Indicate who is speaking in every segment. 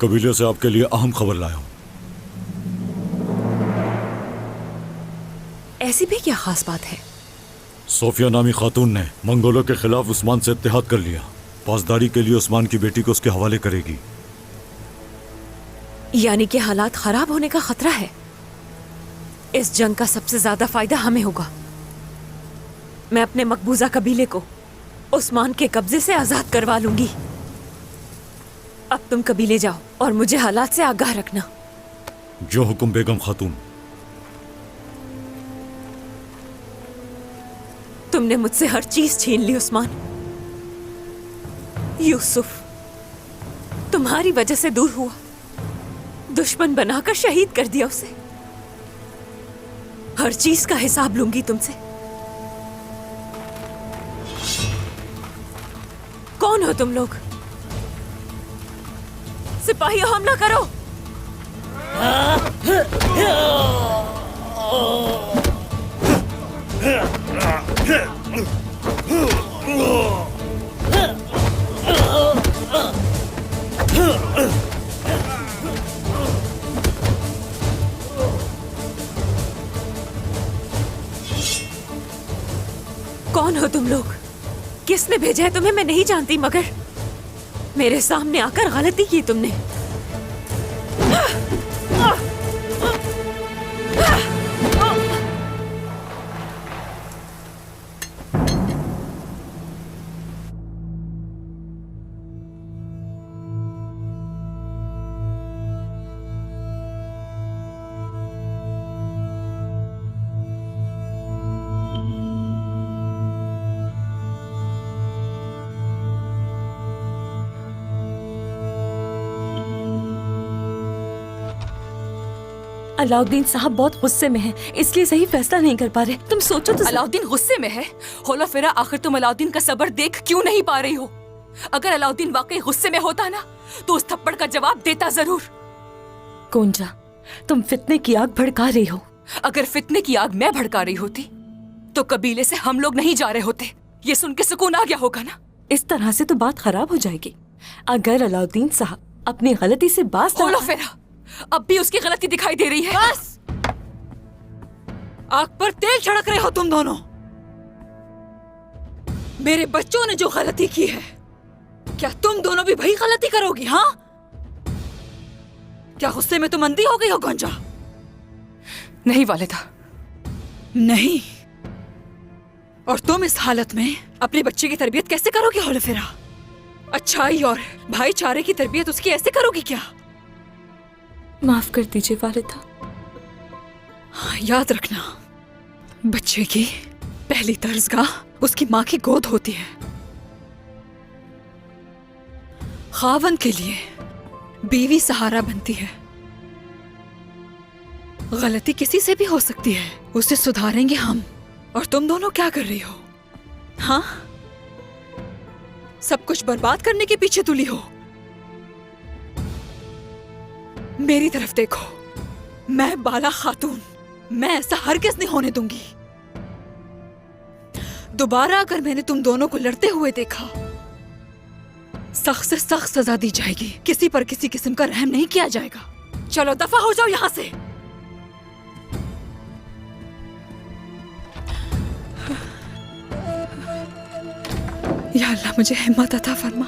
Speaker 1: कबीले से आपके लिए अहम खबर लाया हूं।
Speaker 2: ऐसी भी क्या खास बात है?
Speaker 1: सोफिया नामी खातून ने मंगोलों के खिलाफ उस्मान से इत्तेहाद कर लिया। पासदारी के लिए उस्मान की बेटी को उसके हवाले करेगी।
Speaker 2: यानी कि हालात खराब होने का खतरा है। इस जंग का सबसे ज्यादा फायदा हमें होगा। मैं अपने मकबूजा कबीले को उस्मान के कब्जे से आजाद करवा लूंगी। अब तुम कबीले जाओ और मुझे हालात से आगाह रखना।
Speaker 1: जो हुक्म बेगम खातून।
Speaker 2: तुमने मुझसे हर चीज छीन ली उस्मान। यूसुफ तुम्हारी वजह से दूर हुआ, दुश्मन बनाकर शहीद कर दिया उसे। हर चीज का हिसाब लूंगी तुमसे। कौन हो तुम लोग? सिपाहियों, हमला करो। कौन हो तुम लोग? किसने भेजा है तुम्हें? मैं नहीं जानती, मगर मेरे सामने आकर गलती की तुमने। अलाउद्दीन साहब बहुत गुस्से में हैं, इसलिए सही फैसला नहीं कर पा रहे। तुम सोचो तो।
Speaker 3: अलाउद्दीन गुस्से में है? होलोफेरा, आखिर तुम अलाउद्दीन का सब्र देख क्यों नहीं पा रही हो? अगर अलाउद्दीन वाकई गुस्से में होता ना, तो उस थप्पड़ का जवाब देता जरूर।
Speaker 2: कुंजा, तुम फितने की आग भड़का रही हो।
Speaker 3: अगर फितने की आग मैं भड़का रही होती, तो कबीले से हम लोग नहीं जा रहे होते। ये सुन के सुकून आ गया होगा ना?
Speaker 2: इस तरह से तो बात खराब हो जाएगी। अगर अलाउद्दीन साहब अपनी गलती से बाज
Speaker 3: होलोफेरा, अब भी उसकी गलती दिखाई दे रही है।
Speaker 4: बस! आग पर तेल छिड़क रहे हो तुम दोनों। मेरे बच्चों ने जो गलती की है, क्या तुम दोनों भी वही गलती करोगी? हाँ, क्या गुस्से में तुम अंधी हो गई हो गुंजा?
Speaker 3: नहीं वालिदा,
Speaker 4: नहीं। और तुम इस हालत में अपने बच्चे की तरबियत कैसे करोगी होलोफेरा? अच्छाई और भाईचारे की तरबियत उसकी ऐसे करोगी क्या?
Speaker 2: माफ कर दीजिए वालिदा।
Speaker 4: याद रखना, बच्चे की पहली तर्जगाह उसकी माँ की गोद होती है। खावंद के लिए बीवी सहारा बनती है। गलती किसी से भी हो सकती है, उसे सुधारेंगे हम। और तुम दोनों क्या कर रही हो? हाँ, सब कुछ बर्बाद करने के पीछे तुली हो। मेरी तरफ देखो, मैं बाला खातून, मैं ऐसा हरगिज़ नहीं होने दूंगी। दोबारा अगर मैंने तुम दोनों को लड़ते हुए देखा, सख्त से सख्त सजा दी जाएगी। किसी पर किसी किस्म का रहम नहीं किया जाएगा। चलो दफा हो जाओ यहां से। या अल्लाह, मुझे हिम्मत अता फरमा।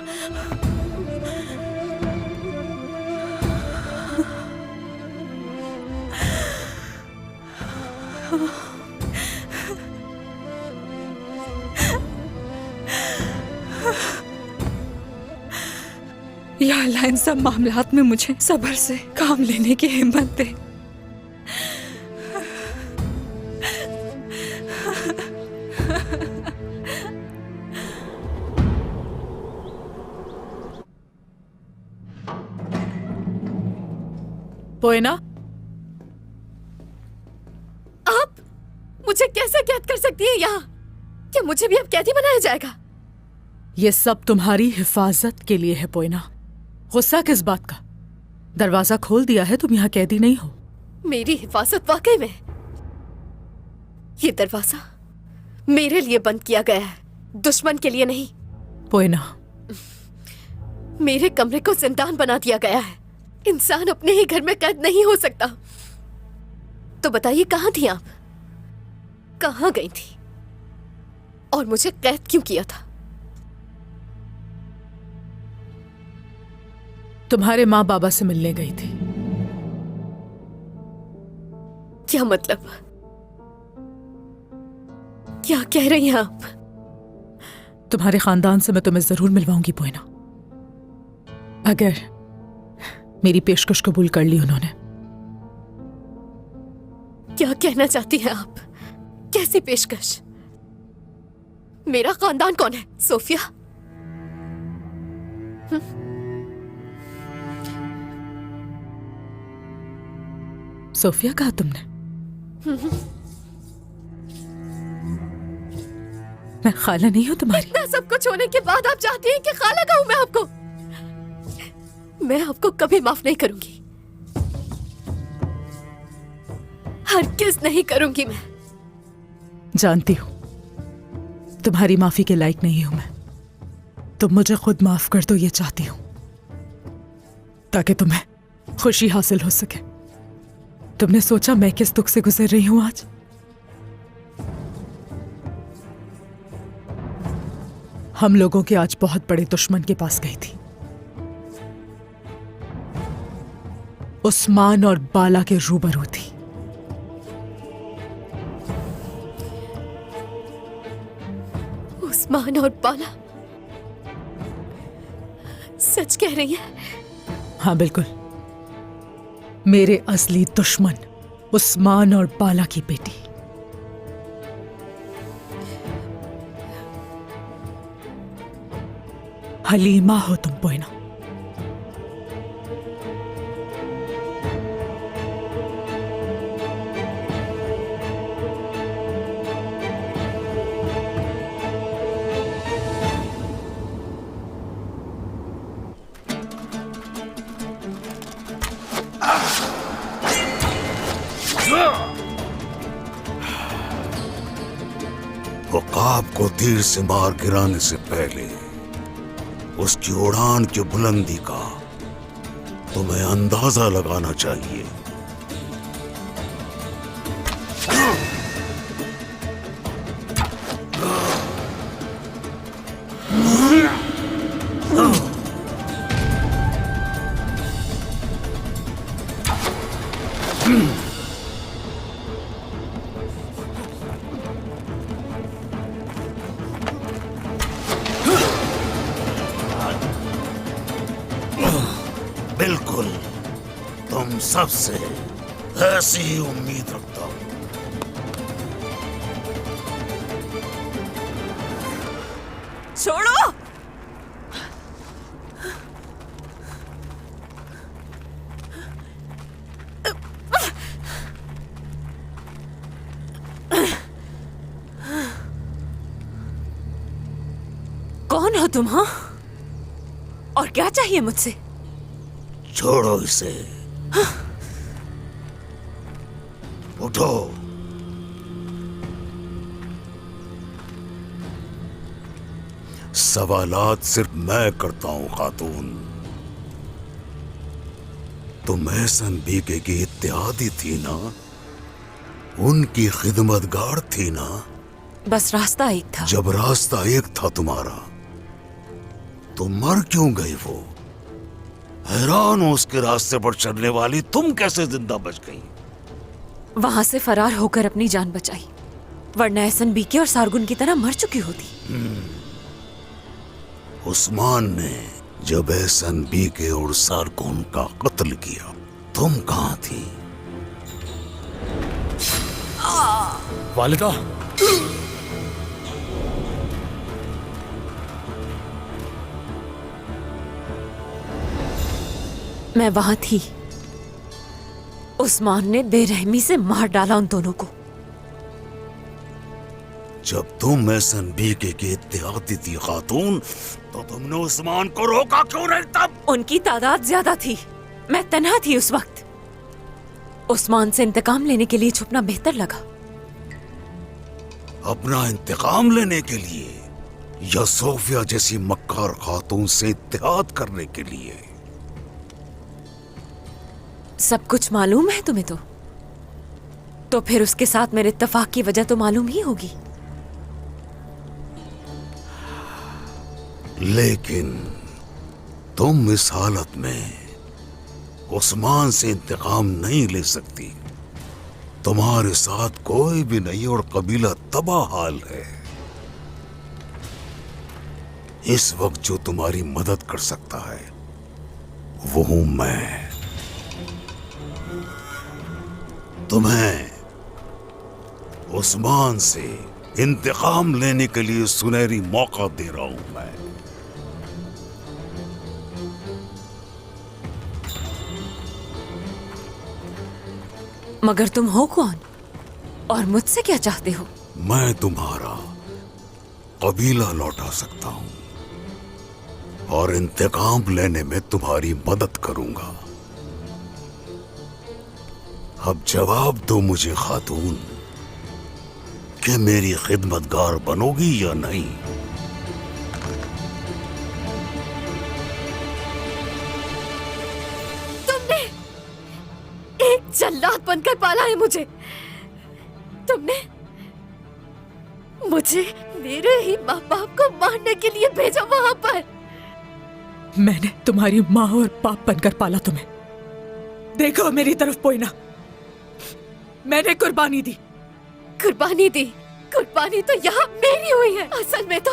Speaker 4: या अल्लाह, इन सब मामलात में मुझे सब्र से काम लेने की हिम्मत दे।
Speaker 5: पोएना,
Speaker 2: आप मुझे कैसे कैद कर सकती है यहाँ? क्या मुझे भी अब कैदी बनाया जाएगा?
Speaker 5: ये सब तुम्हारी हिफाजत के लिए है पोएना। गुस्सा किस बात का? दरवाजा खोल दिया है, तुम यहाँ कैदी नहीं हो।
Speaker 2: मेरी हिफाजत वाकई में? ये दरवाजा मेरे लिए बंद किया गया है, दुश्मन के लिए नहीं।
Speaker 5: पोएना,
Speaker 2: मेरे कमरे को जिंदान बना दिया गया है,
Speaker 6: इंसान अपने ही घर में कैद नहीं हो सकता। तो बताइए कहाँ थी आप? कहाँ गई थी? और मुझे कैद क्यों किया था?
Speaker 5: तुम्हारे माँ बाबा से मिलने गई थी।
Speaker 6: क्या मतलब? क्या कह रही हैं आप?
Speaker 5: तुम्हारे खानदान से मैं तुम्हें जरूर मिलवाऊंगी पोइना, अगर मेरी पेशकश कबूल कर ली उन्होंने।
Speaker 6: क्या कहना चाहती हैं आप? कैसी पेशकश? मेरा खानदान कौन है? सोफिया?
Speaker 5: सोफिया कहा तुमने? मैं खाला नहीं हूं तुम्हारी।
Speaker 6: इतना सब कुछ होने के बाद आप चाहती हैं कि खाला कहूं मैं आपको? मैं आपको कभी माफ नहीं करूंगी, हरगिज़ नहीं करूंगी मैं।
Speaker 5: जानती हूं तुम्हारी माफी के लायक नहीं हूं मैं। तुम मुझे खुद माफ कर दो, ये चाहती हूं, ताकि तुम्हें खुशी हासिल हो सके। तुमने सोचा मैं किस दुख से गुजर रही हूं आज? हम लोगों के आज बहुत बड़े दुश्मन के पास गई थी, उस्मान और बाला के रूबरू थी।
Speaker 6: उस्मान और बाला? सच कह रही हैं?
Speaker 5: हाँ बिल्कुल, मेरे असली दुश्मन उस्मान और बाला की बेटी। हलीमा हो तुम पोइना।
Speaker 7: वकाब को तीर से मार गिराने से पहले उसकी उड़ान की बुलंदी का तुम्हें अंदाजा लगाना चाहिए। बिल्कुल, तुम सबसे ऐसी ही उम्मीद रखता हूं।
Speaker 2: छोड़ो! कौन हो तुम? हाँ, और क्या चाहिए मुझसे?
Speaker 7: छोड़ो इसे। उठो। सवालात सिर्फ मैं करता हूं खातून। तुम एहसन बीके की इत्तेहादी थी ना, उनकी खिदमतगार थी ना।
Speaker 2: बस रास्ता एक था।
Speaker 7: जब रास्ता एक था तुम्हारा, तो मर क्यों गई वो? हैरान हो उसके रास्ते पर चलने वाली तुम कैसे जिंदा बच गई?
Speaker 2: वहां से फरार होकर अपनी जान बचाई, वरना एहसन बीके और सारगुन की तरह मर चुकी होती।
Speaker 7: उस्मान ने जब एहसन बीके और सारगुन का कत्ल किया, तुम कहां थी?
Speaker 1: वालिदा,
Speaker 2: मैं वहां थी। उस्मान ने बेरहमी से मार डाला उन दोनों को।
Speaker 7: जब तुम एहसन बीके की इत्तेहादी थी खातून, तो तुमने उस्मान को रोका क्यों नहीं तब?
Speaker 2: उनकी तादाद ज्यादा थी, मैं तन्हा थी उस वक्त। उस्मान से इंतकाम लेने के लिए छुपना बेहतर लगा।
Speaker 7: अपना इंतकाम लेने के लिए या सोफिया जैसी मक्कार खातून से इत्तेहाद करने के लिए?
Speaker 2: सब कुछ मालूम है तुम्हें तो फिर उसके साथ मेरे इत्तेफाक की वजह तो मालूम ही होगी।
Speaker 7: लेकिन तुम इस हालत में उस्मान से इंतकाम नहीं ले सकती। तुम्हारे साथ कोई भी नहीं और कबीला तबाह हाल है। इस वक्त जो तुम्हारी मदद कर सकता है वो हूं मैं। तुम्हें उस्मान से इंतकाम लेने के लिए सुनहरी मौका दे रहा हूं मैं।
Speaker 2: मगर तुम हो कौन और मुझसे क्या चाहते हो?
Speaker 7: मैं तुम्हारा कबीला लौटा सकता हूं और इंतकाम लेने में तुम्हारी मदद करूंगा। अब जवाब दो मुझे खातून कि मेरी खिदमतगार बनोगी या नहीं।
Speaker 6: तुमने एक जल्लाद बनकर पाला है मुझे। तुमने मुझे मेरे ही माँ बाप को मारने के लिए भेजा वहां पर।
Speaker 5: मैंने तुम्हारी माँ और बाप बनकर पाला तुम्हें। देखो मेरी तरफ पोइना, मैंने कुर्बानी दी।
Speaker 6: कुर्बानी दी? कुर्बानी तो यहाँ मेरी हुई है। असल में तो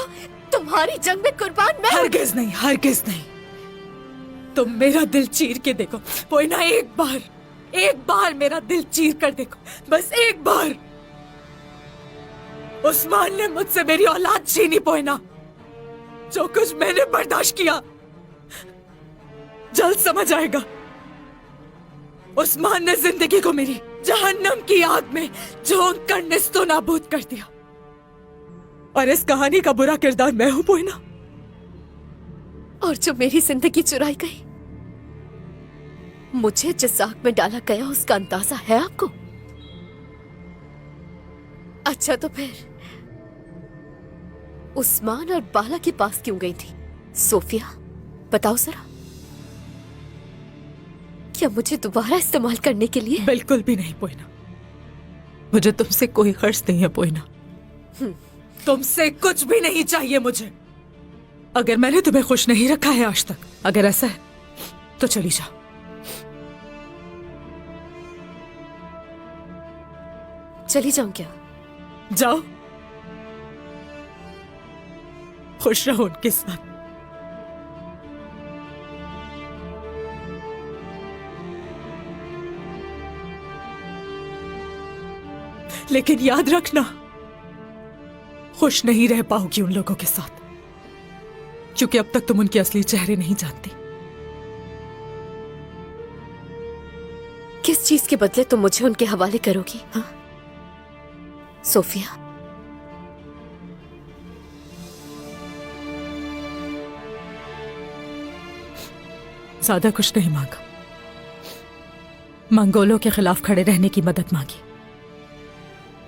Speaker 6: तुम्हारी जंग में कुर्बान मैं।
Speaker 5: हरगिज नहीं, हरगिज नहीं। तुम मेरा दिल चीर के देखो पोइना, एक बार मेरा दिल चीर कर देखो, बस एक बार। उस्मान ने मुझसे मेरी औलाद छीनी पोइना। जो कुछ मैंने बर्दाश्त किया जल्द समझ आएगा। उस्मान ने जिंदगी को मेरी जहन्नम की आग में झोंक कर निस्तो नाबूद कर दिया। और इस कहानी का बुरा किरदार मैं हूं पोइना।
Speaker 6: और जो मेरी जिंदगी चुराई गई, मुझे जिस आग में डाला गया उसका अंदाजा है आपको? अच्छा तो फिर उस्मान और बाला के पास क्यों गई थी सोफिया? बताओ जरा। क्या मुझे दोबारा इस्तेमाल करने के लिए?
Speaker 5: बिल्कुल भी नहीं पोइना, मुझे तुमसे कोई खर्च नहीं है पोइना। तुमसे कुछ भी नहीं चाहिए मुझे। अगर मैंने तुम्हें खुश नहीं रखा है आज तक, अगर ऐसा है तो चली जाओ।
Speaker 6: चली जाऊं क्या?
Speaker 5: जाओ, खुश रहो उनके साथ। लेकिन याद रखना, खुश नहीं रह पाओगी उन लोगों के साथ, क्योंकि अब तक तुम उनके असली चेहरे नहीं जानती।
Speaker 6: किस चीज के बदले तुम मुझे उनके हवाले करोगी? हाँ सोफिया,
Speaker 5: ज्यादा कुछ नहीं मांगा। मंगोलों के खिलाफ खड़े रहने की मदद मांगी।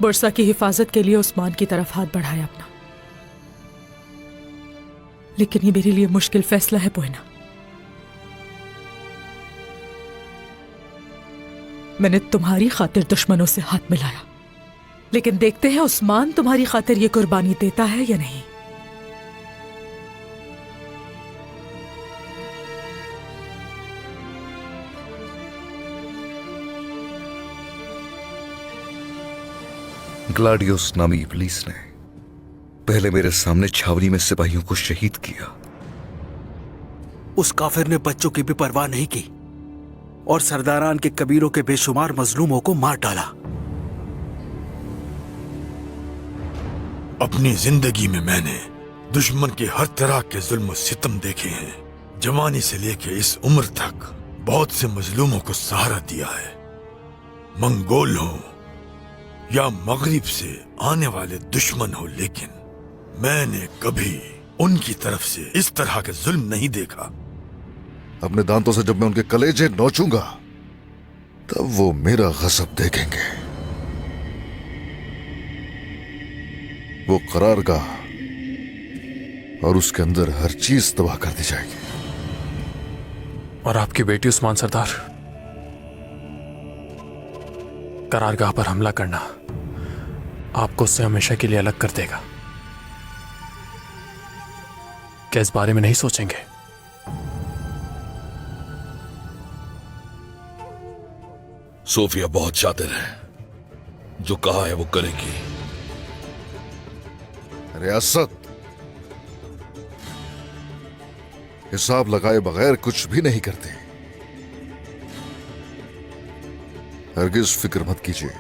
Speaker 5: बुरसा की हिफाजत के लिए उस्मान की तरफ हाथ बढ़ाया अपना। लेकिन ये मेरे लिए मुश्किल फैसला है पोइना। मैंने तुम्हारी खातिर दुश्मनों से हाथ मिलाया, लेकिन देखते हैं उस्मान तुम्हारी खातिर ये कुर्बानी देता है या नहीं।
Speaker 8: ग्लाडियोस नामी इब्लीस ने पहले मेरे सामने छावनी में सिपाहियों को शहीद किया।
Speaker 9: उस काफिर ने बच्चों की भी परवाह नहीं की और सरदारान के कबीलों के बेशुमार मजलूमों को मार डाला।
Speaker 10: अपनी जिंदगी में मैंने दुश्मन के हर तरह के जुल्म सितम देखे हैं। जवानी से लेकर इस उम्र तक बहुत से मजलूमों को सहारा दिया है। मंगोल हो या मगरिब से आने वाले दुश्मन हो, लेकिन मैंने कभी उनकी तरफ से इस तरह के जुल्म नहीं देखा।
Speaker 7: अपने दांतों से जब मैं उनके कलेजे नोचूंगा तब वो मेरा गजब देखेंगे। वो करारगाह और उसके अंदर हर चीज तबाह कर दी जाएगी।
Speaker 11: और आपकी बेटी उस्मान सरदार, करारगाह पर हमला करना आपको उससे हमेशा के लिए अलग कर देगा। क्या इस बारे में नहीं सोचेंगे?
Speaker 10: सोफिया बहुत शातिर है, जो कहा है वो करेगी।
Speaker 12: रियासत हिसाब लगाए बगैर कुछ भी नहीं करते। हरगिज फिक्र मत कीजिए,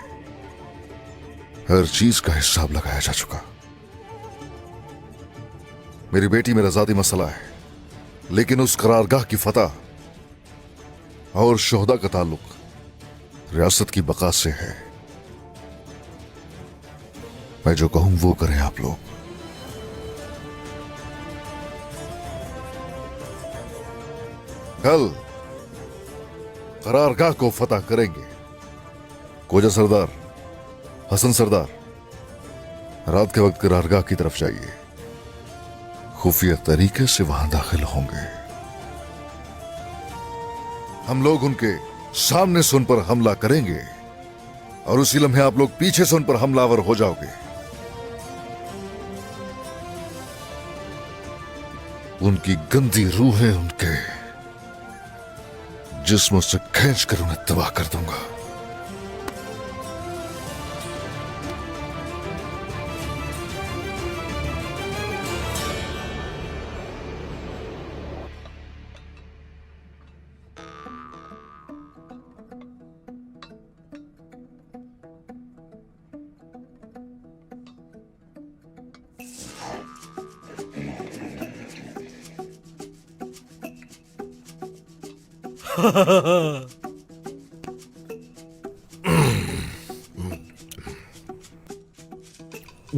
Speaker 12: हर चीज का हिसाब लगाया जा चुका। मेरी बेटी मेरा जाती मसला है, लेकिन उस करारगाह की फतह और शोहदा का ताल्लुक रियासत की बका से है। मैं जो कहूं वो करें आप लोग। कल करारगाह को फतह करेंगे। कोजा सरदार, हसन सरदार, रात के वक्त करारगाह की तरफ जाइए, खुफिया तरीके से वहां दाखिल होंगे। हम लोग उनके सामने से उन पर हमला करेंगे और उसी लम्हे आप लोग पीछे से उन पर हमलावर हो जाओगे। उनकी गंदी रूहें उनके जिस्मों से खींच कर उन्हें तबाह कर दूंगा।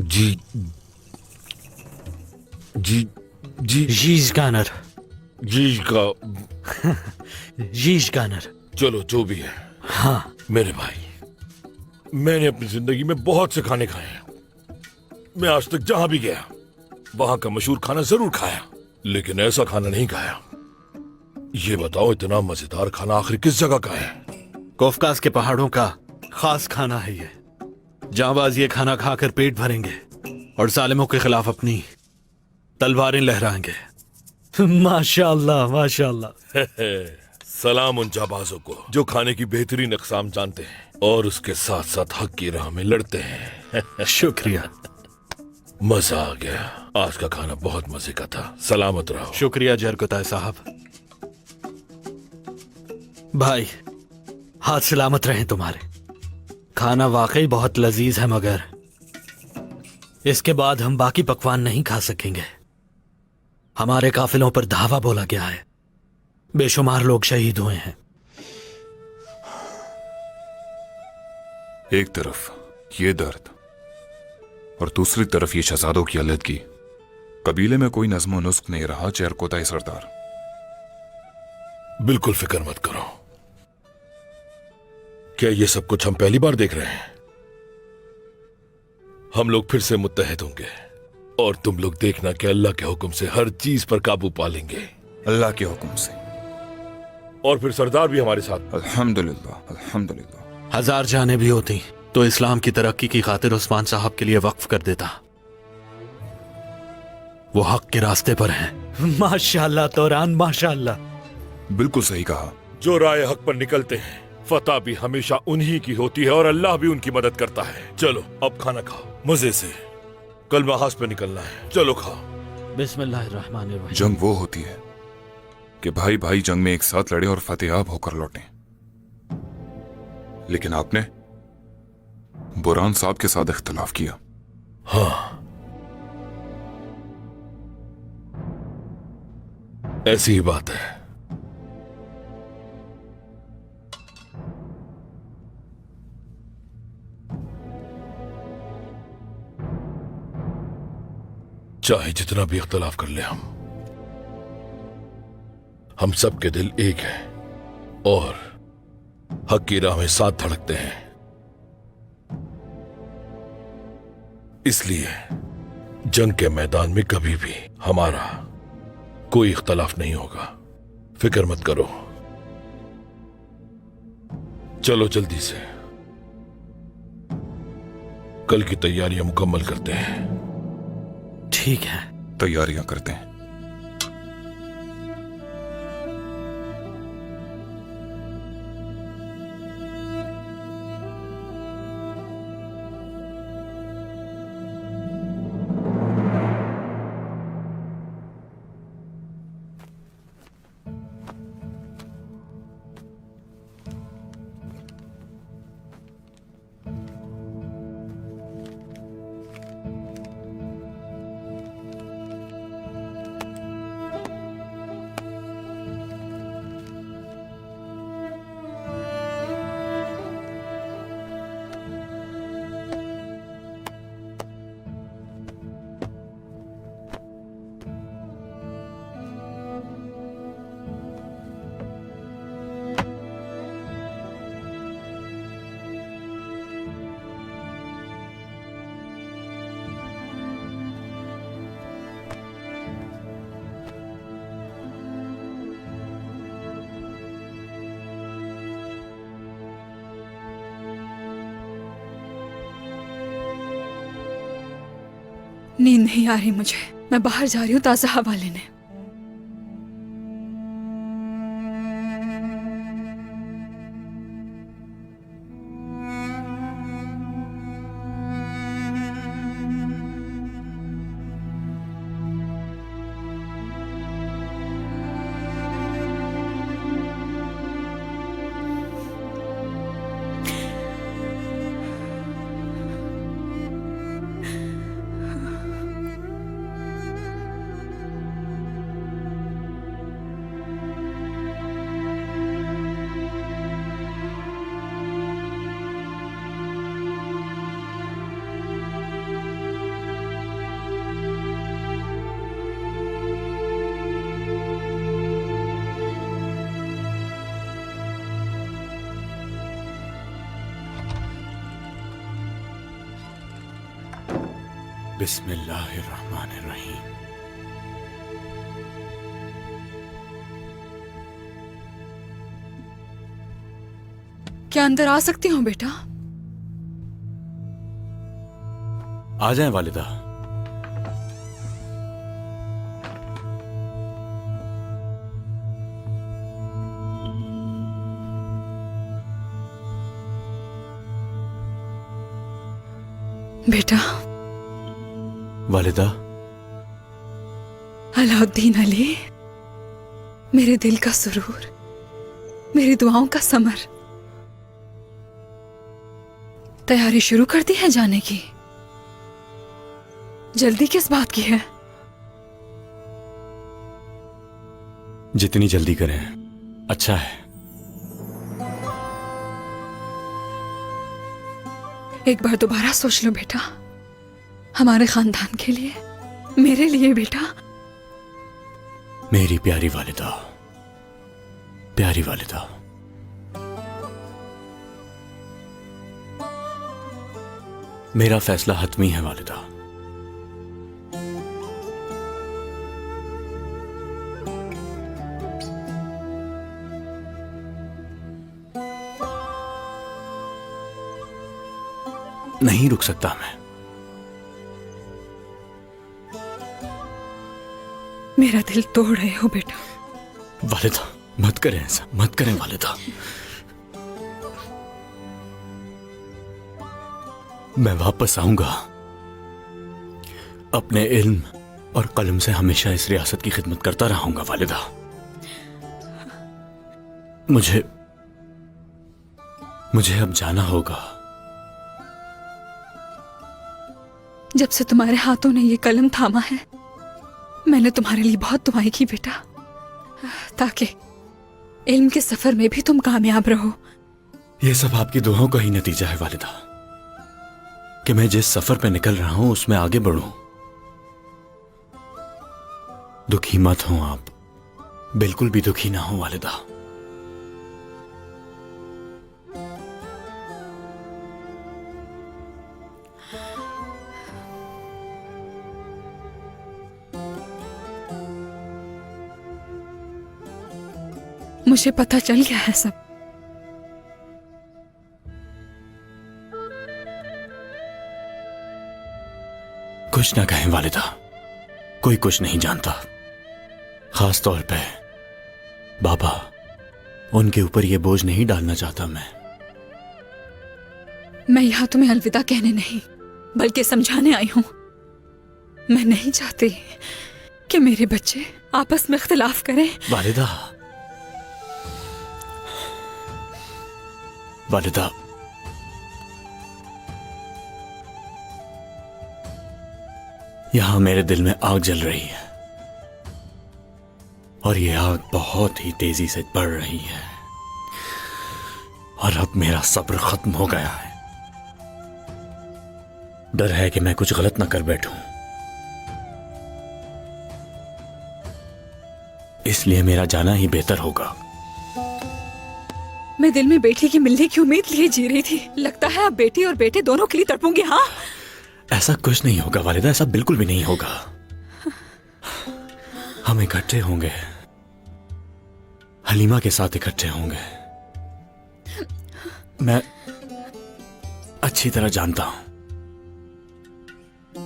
Speaker 10: जी जी जी
Speaker 13: जीज गानर,
Speaker 10: जी का
Speaker 13: जीज गानर।
Speaker 10: चलो जो भी है।
Speaker 13: हाँ
Speaker 10: मेरे भाई, मैंने अपनी जिंदगी में बहुत से खाने खाए हैं। मैं आज तक जहां भी गया वहां का मशहूर खाना जरूर खाया, लेकिन ऐसा खाना नहीं खाया। ये बताओ, इतना मजेदार खाना आखिर किस जगह का है?
Speaker 13: कौफकास के पहाड़ों का खास खाना है ये। जांबाज ये खाना खाकर पेट भरेंगे और जालिमों के खिलाफ अपनी तलवारें लहराएंगे। माशाअल्लाह माशाअल्लाह।
Speaker 10: सलाम उन जाबाजों को जो खाने की बेहतरीन अक़साम जानते हैं और उसके साथ साथ हक की राह में लड़ते हैं।
Speaker 13: शुक्रिया,
Speaker 10: मजा आ गया। आज का खाना बहुत मजे का था। सलामत रहो।
Speaker 13: शुक्रिया जरकुताय साहब। भाई हाथ सलामत रहे तुम्हारे। खाना वाकई बहुत लजीज है, मगर इसके बाद हम बाकी पकवान नहीं खा सकेंगे। हमारे काफिलों पर धावा बोला गया है, बेशुमार लोग शहीद हुए हैं।
Speaker 14: एक तरफ ये दर्द और दूसरी तरफ ये शहजादों की अलहदगी। कबीले में कोई नज़्म नुस्ख नहीं रहा चरकोताई सरदार।
Speaker 10: बिल्कुल फिक्र मत करो। क्या ये सब कुछ हम पहली बार देख रहे हैं? हम लोग फिर से मुत्तहद होंगे और तुम लोग देखना कि अल्लाह के हुक्म से हर चीज पर काबू पालेंगे।
Speaker 14: अल्लाह के हुक्म से।
Speaker 10: और फिर सरदार भी हमारे साथ।
Speaker 14: अल्हम्दुलिल्लाह अल्हम्दुलिल्लाह।
Speaker 13: हजार जाने भी होती तो इस्लाम की तरक्की की खातिर उस्मान साहब के लिए वक्फ कर देता। वो हक के रास्ते पर हैं। माशाअल्लाह तौरान, माशाअल्लाह।
Speaker 14: बिल्कुल सही कहा।
Speaker 10: जो राय हक पर निकलते हैं, फतह भी हमेशा उन्हीं की होती है और अल्लाह भी उनकी मदद करता है। चलो अब खाना खाओ मजे से, कल महाज पे निकलना है। चलो खाओ।
Speaker 13: बिस्मिल्लाहिर्रहमानिर्रहीम।
Speaker 14: जंग वो होती है कि भाई भाई जंग में एक साथ लड़े और फतेहाब होकर लौटे, लेकिन आपने बुरहान साहब के साथ इख्तिलाफ किया।
Speaker 10: हाँ, ऐसी ही बात है। चाहे जितना भी इख्तिलाफ कर ले, हम सब के दिल एक हैं और हक की राह में साथ धड़कते हैं। इसलिए जंग के मैदान में कभी भी हमारा कोई इख्तिलाफ नहीं होगा। फिक्र मत करो। चलो जल्दी से।
Speaker 15: कल की तैयारियां मुकम्मल करते हैं।
Speaker 13: ठीक है,
Speaker 14: तैयारियां करते हैं।
Speaker 4: नींद नहीं आ रही मुझे, मैं बाहर जा रही हूँ ताज़ा हवा लेने।
Speaker 1: बिस्मिल्लाहिर्रहमानिर्रहीम।
Speaker 4: क्या अंदर आ सकती हूँ बेटा?
Speaker 1: आ जाएं वालिदा।
Speaker 4: बेटा
Speaker 1: वालिदा।
Speaker 4: अलाउद्दीन अली, मेरे दिल का सुरूर, मेरी दुआओं का समर। तैयारी शुरू कर दी है जाने की? जल्दी किस बात की है?
Speaker 1: जितनी जल्दी करें अच्छा है।
Speaker 4: एक बार दोबारा सोच लो बेटा, हमारे खानदान के लिए, मेरे लिए बेटा।
Speaker 1: मेरी प्यारी वालिदा, प्यारी वालिदा। मेरा फैसला हतमी है वालिदा। नहीं रुक सकता मैं।
Speaker 4: मेरा दिल तोड़ रहे हो बेटा।
Speaker 1: वालिदा मत करें ऐसा, मत करें वालिदा। मैं वापस आऊंगा। अपने इल्म और कलम से हमेशा इस रियासत की खिदमत करता रहूंगा वालिदा। मुझे अब जाना होगा।
Speaker 4: जब से तुम्हारे हाथों ने ये कलम थामा है, मैंने तुम्हारे लिए बहुत दुआएं की बेटा, ताकि इल्म के सफर में भी तुम कामयाब रहो।
Speaker 1: यह सब आपकी दुआओं का ही नतीजा है वालिदा, कि मैं जिस सफर पे निकल रहा हूं उसमें आगे बढ़ूं। दुखी मत हो आप, बिल्कुल भी दुखी ना हो वालिदा।
Speaker 4: मुझे पता चल गया है सब।
Speaker 11: कुछ ना कहें वालिदा, कोई कुछ नहीं जानता। खास तौर पे बाबा, उनके ऊपर ये बोझ नहीं डालना चाहता
Speaker 4: मैं यहाँ तुम्हें अलविदा कहने नहीं बल्कि समझाने आई हूँ। मैं नहीं चाहती कि मेरे बच्चे आपस में इख्तिलाफ करें।
Speaker 11: वालिदा, वालिदा, यहां मेरे दिल में आग जल रही है और ये आग बहुत ही तेजी से बढ़ रही है और अब मेरा सब्र खत्म हो गया है। डर है कि मैं कुछ गलत ना कर बैठूं, इसलिए मेरा जाना ही बेहतर होगा।
Speaker 4: मैं दिल में बेटी की मिलने की उम्मीद लिए जी रही थी। लगता है अब बेटी और बेटे दोनों के लिए तड़पूंगी। हाँ,
Speaker 11: ऐसा कुछ नहीं होगा वालिदा, ऐसा बिल्कुल भी नहीं होगा। हम इकट्ठे होंगे, हलीमा के साथ इकट्ठे होंगे। मैं अच्छी तरह जानता हूं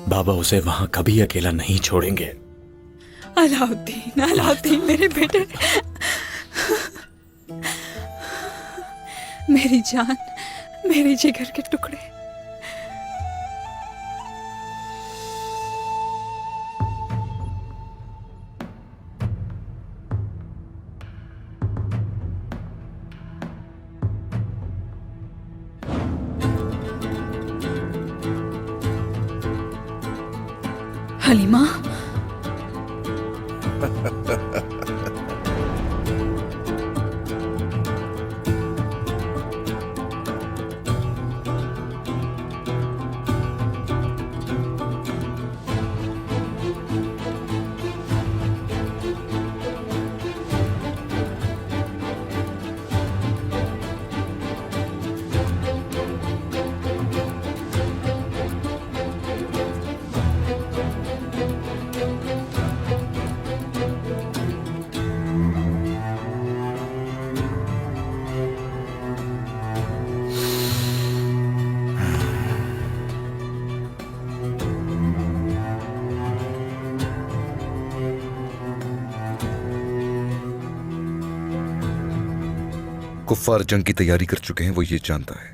Speaker 11: बाबा उसे वहां कभी अकेला नहीं छोड़ेंगे।
Speaker 4: अलाउद्दीन, अलाउद्दीन मेरे बेटे, मेरी जान, मेरे जिगर के टुकड़े। हलीमा,
Speaker 8: कुफ्फार जंग की तैयारी कर चुके हैं, वो ये जानता है,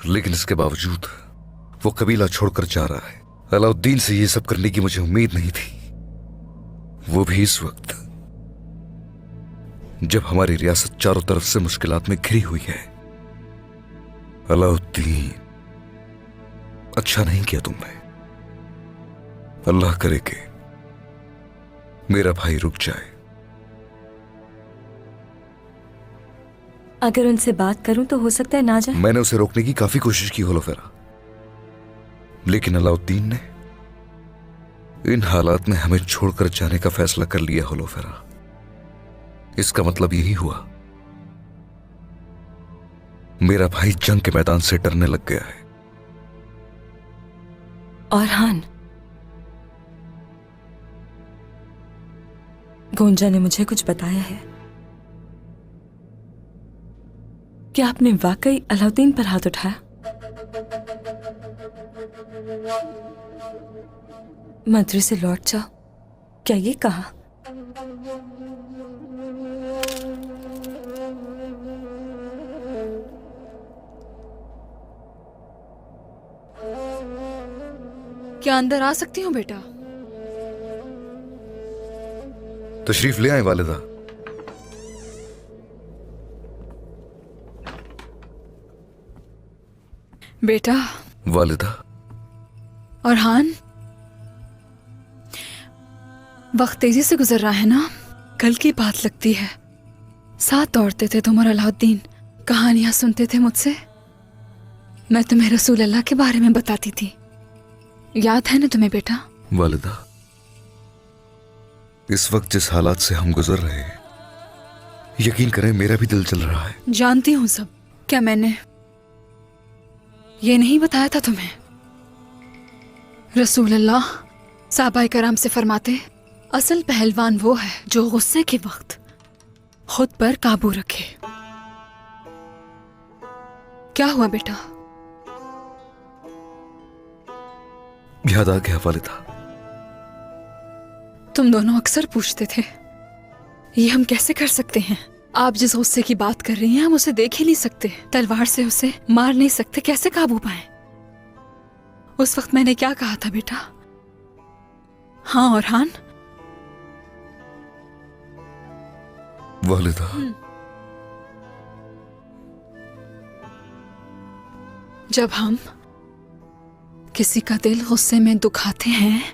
Speaker 8: लेकिन इसके बावजूद वो कबीला छोड़कर जा रहा है। अलाउद्दीन से ये सब करने की मुझे उम्मीद नहीं थी, वो भी इस वक्त जब हमारी रियासत चारों तरफ से मुश्किलात में घिरी हुई है। अलाउद्दीन, अच्छा नहीं किया तुमने। अल्लाह करे कि मेरा भाई रुक जाए।
Speaker 16: अगर उनसे बात करूं तो हो सकता है ना जाए।
Speaker 8: मैंने उसे रोकने की काफी कोशिश की होलोफेरा, लेकिन अलाउद्दीन ने इन हालात में हमें छोड़कर जाने का फैसला कर लिया होलोफेरा। इसका मतलब यही हुआ मेरा भाई जंग के मैदान से डरने लग गया है।
Speaker 16: और हान, गोंजा ने मुझे कुछ बताया है कि आपने वाकई अलाउद्दीन पर हाथ उठाया। मद्रसे लौट जाओ, क्या ये कहा?
Speaker 4: क्या अंदर आ सकती हूँ बेटा?
Speaker 8: तशरीफ ले आए वालिदा।
Speaker 4: बेटा।
Speaker 8: वालिदा।
Speaker 4: और हान, वक्त तेजी से गुजर रहा है ना। कल की बात लगती है, साथ दौड़ते थे तुम और अलाउद्दीन, कहानियां सुनते थे मुझसे। मैं तुम्हें रसूल अल्लाह के बारे में बताती थी, याद है ना तुम्हें बेटा?
Speaker 8: वालिदा, इस वक्त जिस हालात से हम गुजर रहे हैं, यकीन करें मेरा भी दिल चल रहा है।
Speaker 4: जानती हूं सब। क्या मैंने ये नहीं बताया था तुम्हें? रसूल अल्लाह साहबा कराम से फरमाते, असल पहलवान वो है जो गुस्से के वक्त खुद पर काबू रखे। क्या हुआ बेटा?
Speaker 8: याद आ गया वालिदा।
Speaker 4: तुम दोनों अक्सर पूछते थे ये हम कैसे कर सकते हैं। आप जिस गुस्से की बात कर रही हैं हम उसे देख ही नहीं सकते, तलवार से उसे मार नहीं सकते, कैसे काबू पाएं? उस वक्त मैंने क्या कहा था बेटा? हाँ और हान?
Speaker 8: वालिदा,
Speaker 4: जब हम किसी का दिल गुस्से में दुखाते हैं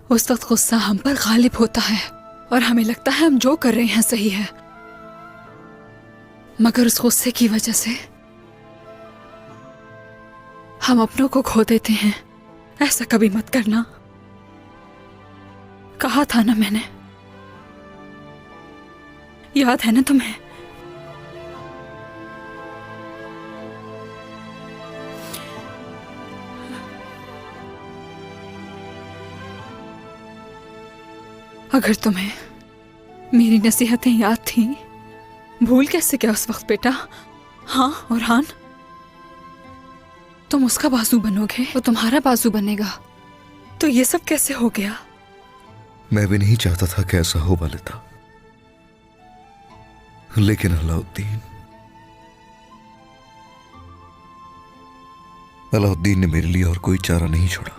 Speaker 4: उस वक्त गुस्सा हम पर गालिब होता है और हमें लगता है हम जो कर रहे हैं सही है, मगर उस गुस्से की वजह से हम अपनों को खो देते हैं। ऐसा कभी मत करना, कहा था ना मैंने, याद है ना तुम्हें? अगर तुम्हें मेरी नसीहतें याद थी, भूल कैसे गया उस वक्त बेटा? हाँ और हान, तुम उसका बाजू बनोगे, वो तुम्हारा बाजू बनेगा, तो ये सब कैसे हो गया?
Speaker 8: मैं भी नहीं चाहता था कि ऐसा हो वालिदा, लेकिन अलाउद्दीन ने मेरे लिए और कोई चारा नहीं छोड़ा।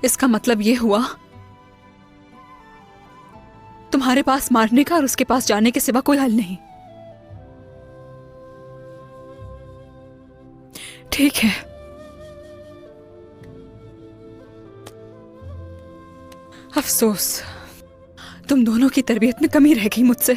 Speaker 4: इसका मतलब ये हुआ तुम्हारे पास मारने का और उसके पास जाने के सिवा कोई हल नहीं। ठीक है, अफसोस तुम दोनों की तरबियत में कमी रह गई मुझसे।